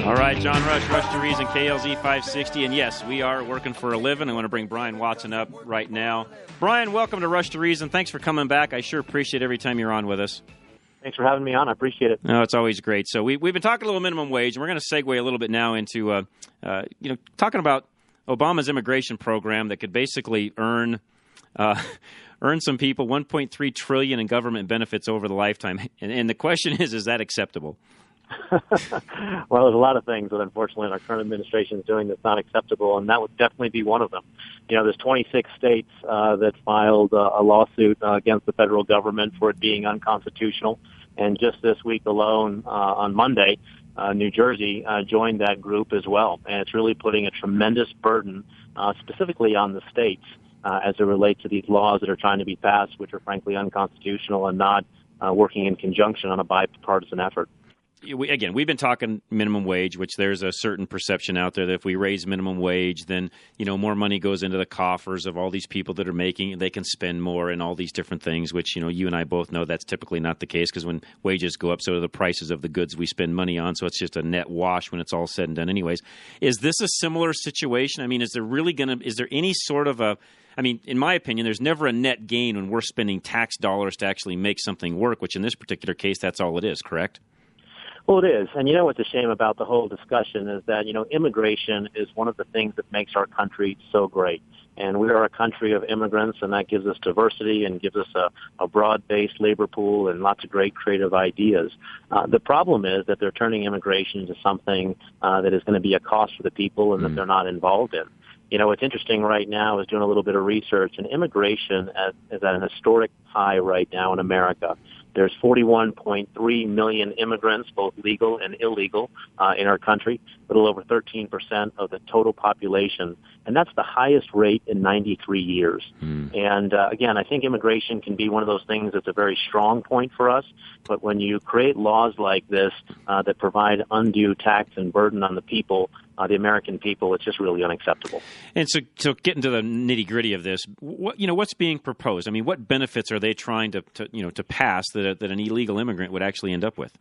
All right, John Rush to Reason, KLZ 560. And yes, we are working for a living. I want to bring Brian Watson up right now. Brian, welcome to Rush to Reason. Thanks for coming back. I sure appreciate every time you're on with us. Thanks for having me on. I appreciate it. No, it's always great. So we've been talking a little minimum wage, and we're going to segue a little bit now into talking about Obama's immigration program that could basically earn some people $1.3 trillion in government benefits over the lifetime. And the question is that acceptable? Well, there's a lot of things that unfortunately our current administration is doing that's not acceptable, and that would definitely be one of them. There's 26 states that filed a lawsuit against the federal government for it being unconstitutional. And just this week alone, on Monday, New Jersey joined that group as well. And it's really putting a tremendous burden specifically on the states as it relates to these laws that are trying to be passed, which are frankly unconstitutional and not working in conjunction on a bipartisan effort. We've been talking minimum wage, which there's a certain perception out there that if we raise minimum wage, then, more money goes into the coffers of all these people that are making it. They can spend more and all these different things, which, you and I both know that's typically not the case, because when wages go up, so do the prices of the goods we spend money on. So it's just a net wash when it's all said and done anyways. Is this a similar situation? I mean, is there any sort of in my opinion, there's never a net gain when we're spending tax dollars to actually make something work, which in this particular case, that's all it is, correct? Well, it is. And what's a shame about the whole discussion is that, immigration is one of the things that makes our country so great. And we are a country of immigrants, and that gives us diversity and gives us a broad-based labor pool and lots of great creative ideas. The problem is that they're turning immigration into something that is going to be a cost for the people and that they're not involved in. What's interesting right now is doing a little bit of research, and immigration is at an historic high right now in America. There's 41.3 million immigrants, both legal and illegal, in our country, a little over 13% of the total population. And that's the highest rate in 93 years. And again, I think immigration can be one of those things that's a very strong point for us. But when you create laws like this that provide undue tax and burden on the people, the American people, it's just really unacceptable. And so getting to the nitty-gritty of this, what's being proposed? I mean, what benefits are they trying to pass that an illegal immigrant would actually end up with?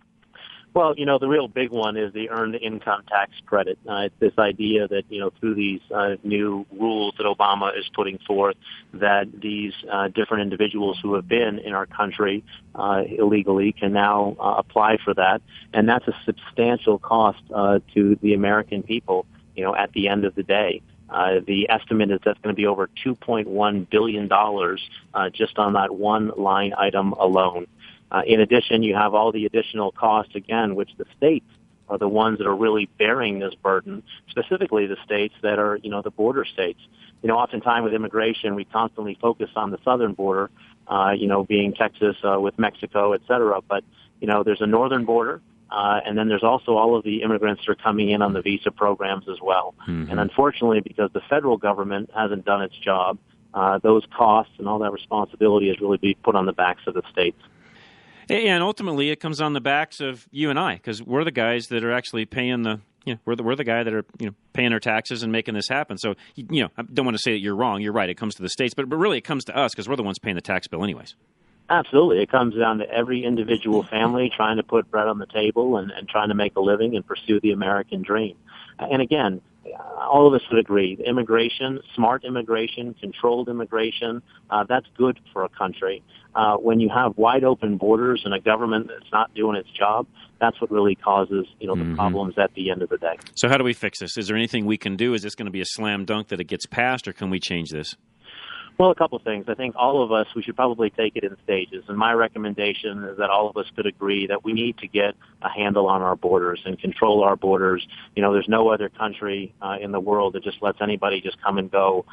Well, the real big one is the earned income tax credit. It's this idea that, through these new rules that Obama is putting forth, that these different individuals who have been in our country illegally can now apply for that. And that's a substantial cost to the American people, at the end of the day. The estimate is that's going to be over $2.1 billion just on that one line item alone. In addition, you have all the additional costs, again, which the states are the ones that are really bearing this burden, specifically the states that are, the border states. Oftentimes with immigration, we constantly focus on the southern border, being Texas with Mexico, et cetera. But, there's a northern border. And then there's also all of the immigrants that are coming in on the visa programs as well. Mm-hmm. And unfortunately, because the federal government hasn't done its job, those costs and all that responsibility has really been put on the backs of the states. And ultimately, it comes on the backs of you and I, because we're the guys that are actually paying we're the guy that are paying our taxes and making this happen. So I don't want to say that you're wrong. You're right. It comes to the states, but really it comes to us because we're the ones paying the tax bill, anyways. Absolutely. It comes down to every individual family trying to put bread on the table and trying to make a living and pursue the American dream. And again, all of us would agree, immigration, smart immigration, controlled immigration, that's good for a country. When you have wide open borders and a government that's not doing its job, that's what really causes, the problems at the end of the day. So how do we fix this? Is there anything we can do? Is this going to be a slam dunk that it gets passed, or can we change this? Well, a couple of things. I think all of us, we should probably take it in stages. And my recommendation is that all of us could agree that we need to get a handle on our borders and control our borders. There's no other country in the world that just lets anybody just come and go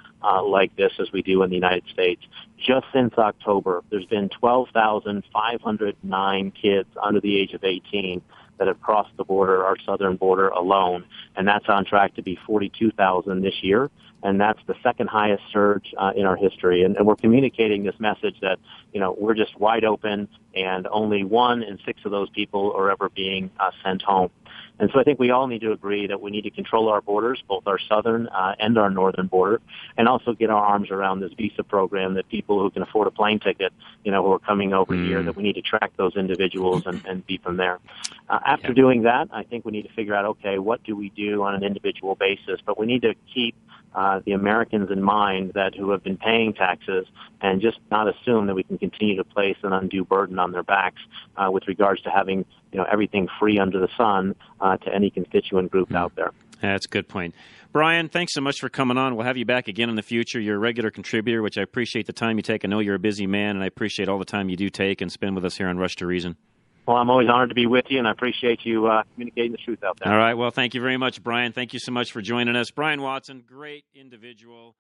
like this as we do in the United States. Just since October, there's been 12,509 kids under the age of 18 that have crossed the border, our southern border alone, and that's on track to be 42,000 this year, and that's the second highest surge in our history. And we're communicating this message that, we're just wide open, and only 1 in 6 of those people are ever being sent home. And so I think we all need to agree that we need to control our borders, both our southern and our northern border, and also get our arms around this visa program that people who can afford a plane ticket, who are coming over here, that we need to track those individuals and be from there. After doing that, I think we need to figure out, okay, what do we do on an individual basis? But we need to keep the Americans in mind who have been paying taxes, and just not assume that we can continue to place an undue burden on their backs with regards to having everything free under the sun to any constituent group out there. That's a good point. Brian, thanks so much for coming on. We'll have you back again in the future. You're a regular contributor, which I appreciate the time you take. I know you're a busy man, and I appreciate all the time you do take and spend with us here on Rush to Reason. Well, I'm always honored to be with you, and I appreciate you communicating the truth out there. All right. Well, thank you very much, Brian. Thank you so much for joining us. Brian Watson, great individual.